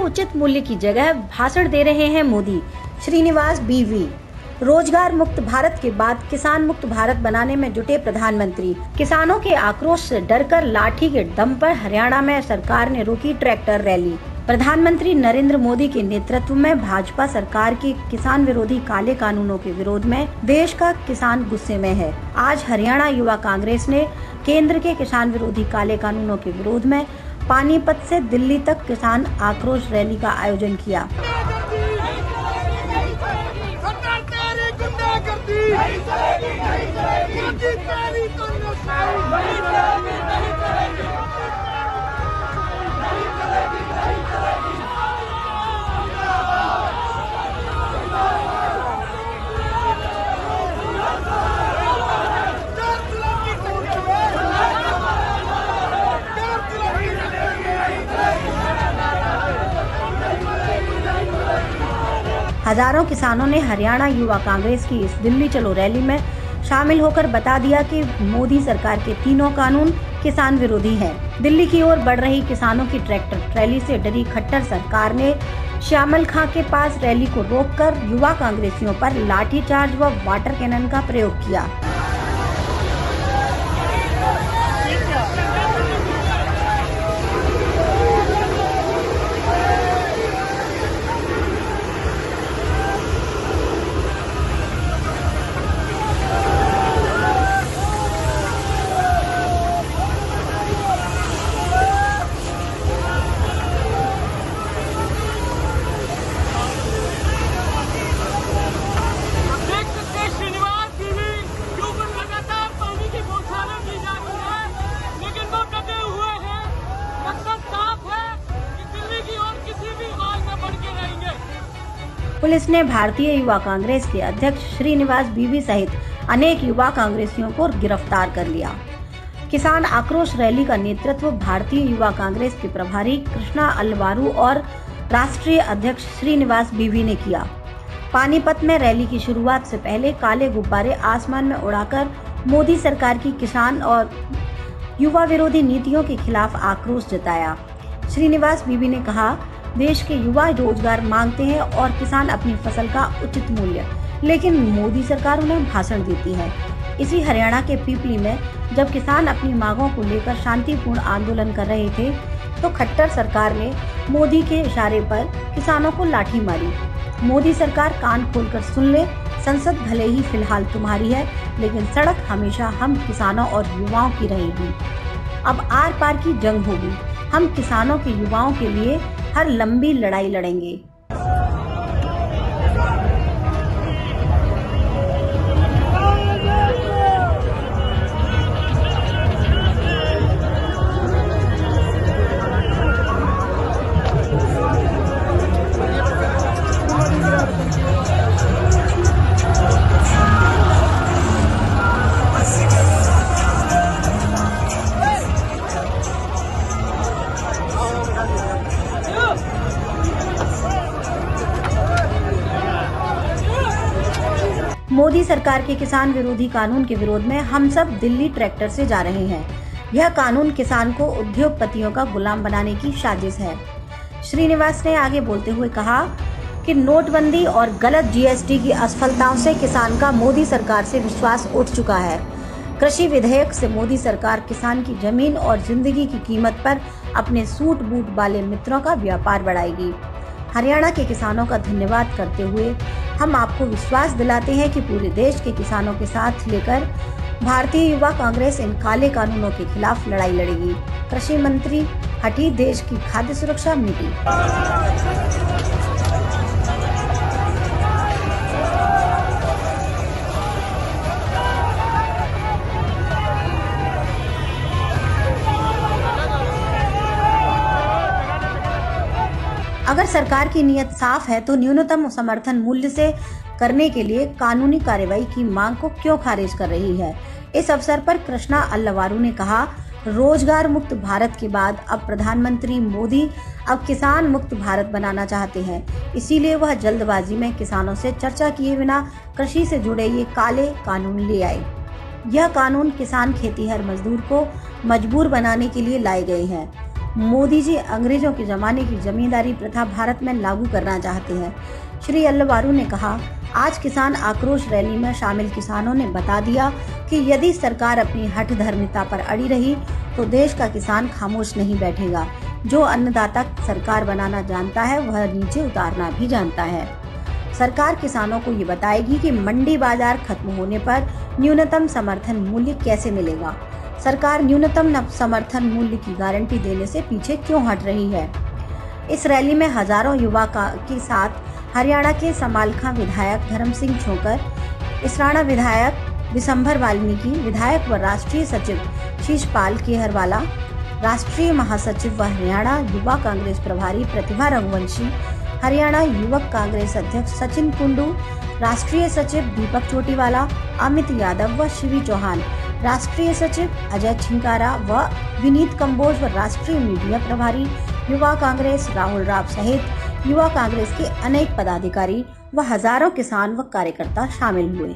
उचित मूल्य की जगह भाषण दे रहे हैं मोदी। श्रीनिवास बीवी। रोजगार मुक्त भारत के बाद किसान मुक्त भारत बनाने में जुटे प्रधानमंत्री। किसानों के आक्रोश से डरकर लाठी के दम पर हरियाणा में सरकार ने रोकी ट्रैक्टर रैली। प्रधानमंत्री नरेंद्र मोदी के नेतृत्व में भाजपा सरकार के किसान विरोधी काले कानूनों के विरोध में देश का किसान गुस्से में है। आज हरियाणा युवा कांग्रेस ने केंद्र के किसान विरोधी काले कानूनों के विरोध में पानीपत से दिल्ली तक किसान आक्रोश रैली का आयोजन किया। हजारों किसानों ने हरियाणा युवा कांग्रेस की इस दिल्ली चलो रैली में शामिल होकर बता दिया कि मोदी सरकार के तीनों कानून किसान विरोधी हैं। दिल्ली की ओर बढ़ रही किसानों की ट्रैक्टर रैली से डरी खट्टर सरकार ने श्यामल खां के पास रैली को रोककर युवा कांग्रेसियों पर लाठीचार्ज व वाटर कैनन का प्रयोग किया। पुलिस ने भारतीय युवा कांग्रेस के अध्यक्ष श्रीनिवास बीवी सहित अनेक युवा कांग्रेसियों को गिरफ्तार कर लिया। किसान आक्रोश रैली का नेतृत्व भारतीय युवा कांग्रेस के प्रभारी कृष्णा अल्वारू और राष्ट्रीय अध्यक्ष श्रीनिवास बीवी ने किया। पानीपत में रैली की शुरुआत से पहले काले गुब्बारे आसमान में उड़ाकर मोदी सरकार की किसान और युवा विरोधी नीतियों के खिलाफ आक्रोश जताया। श्रीनिवास बीवी ने कहा, देश के युवा रोजगार मांगते हैं और किसान अपनी फसल का उचित मूल्य, लेकिन मोदी सरकार उन्हें भाषण देती है। इसी हरियाणा के पीपली में जब किसान अपनी मांगों को लेकर शांतिपूर्ण आंदोलन कर रहे थे तो खट्टर सरकार ने मोदी के इशारे पर किसानों को लाठी मारी। मोदी सरकार कान खोलकर सुन ले, संसद भले ही फिलहाल तुम्हारी है, लेकिन सड़क हमेशा हम किसानों और युवाओं की रहेगी। अब आर पार की जंग होगी। हम किसानों के युवाओं के लिए हर लंबी लड़ाई लड़ेंगे। मोदी सरकार के किसान विरोधी कानून के विरोध में हम सब दिल्ली ट्रैक्टर से जा रहे हैं। यह कानून किसान को उद्योगपतियों का गुलाम बनाने की साजिश है। श्रीनिवास ने आगे बोलते हुए कहा कि नोटबंदी और गलत जीएसटी की असफलताओं से किसान का मोदी सरकार से विश्वास उठ चुका है। कृषि विधेयक से मोदी सरकार किसान की जमीन और जिंदगी की कीमत पर अपने सूट बूट वाले मित्रों का व्यापार बढ़ाएगी। हरियाणा के किसानों का धन्यवाद करते हुए हम आपको विश्वास दिलाते हैं कि पूरे देश के किसानों के साथ लेकर भारतीय युवा कांग्रेस इन काले कानूनों के खिलाफ लड़ाई लड़ेगी। कृषि मंत्री हटी, देश की खाद्य सुरक्षा मिटी। अगर सरकार की नीयत साफ है तो न्यूनतम समर्थन मूल्य से करने के लिए कानूनी कार्रवाई की मांग को क्यों खारिज कर रही है। इस अवसर पर कृष्णा अल्वारू ने कहा, रोजगार मुक्त भारत के बाद अब प्रधानमंत्री मोदी अब किसान मुक्त भारत बनाना चाहते हैं। इसीलिए वह जल्दबाजी में किसानों से चर्चा किए बिना कृषि से जुड़े ये काले कानून ले आए। यह कानून किसान खेतीहर मजदूर को मजबूर बनाने के लिए लाए गए हैं। मोदी जी अंग्रेजों के जमाने की जमींदारी प्रथा भारत में लागू करना चाहते हैं। श्री अल्लवारू ने कहा, आज किसान आक्रोश रैली में शामिल किसानों ने बता दिया कि यदि सरकार अपनी हठ धर्मिता पर अड़ी रही तो देश का किसान खामोश नहीं बैठेगा। जो अन्नदाता सरकार बनाना जानता है वह नीचे उतारना भी जानता है। सरकार किसानों को ये बताएगी कि मंडी बाजार खत्म होने पर न्यूनतम समर्थन मूल्य कैसे मिलेगा। सरकार न्यूनतम समर्थन मूल्य की गारंटी देने से पीछे क्यों हट रही है। इस रैली में हजारों युवा के साथ हरियाणा के समालखां विधायक धर्म सिंह छोकर, इसराना विधायक विशंभर वाल्मीकि, विधायक व राष्ट्रीय सचिव शीशपाल केहरवाला, राष्ट्रीय महासचिव व हरियाणा युवा कांग्रेस प्रभारी प्रतिभा रघुवंशी, हरियाणा युवक कांग्रेस अध्यक्ष सचिन कुंडू, राष्ट्रीय सचिव दीपक चोटीवाला, अमित यादव व शिवी चौहान, राष्ट्रीय सचिव अजय छिंकारा व विनीत कंबोज व राष्ट्रीय मीडिया प्रभारी युवा कांग्रेस राहुल राव सहित युवा कांग्रेस के अनेक पदाधिकारी व हजारों किसान व कार्यकर्ता शामिल हुए।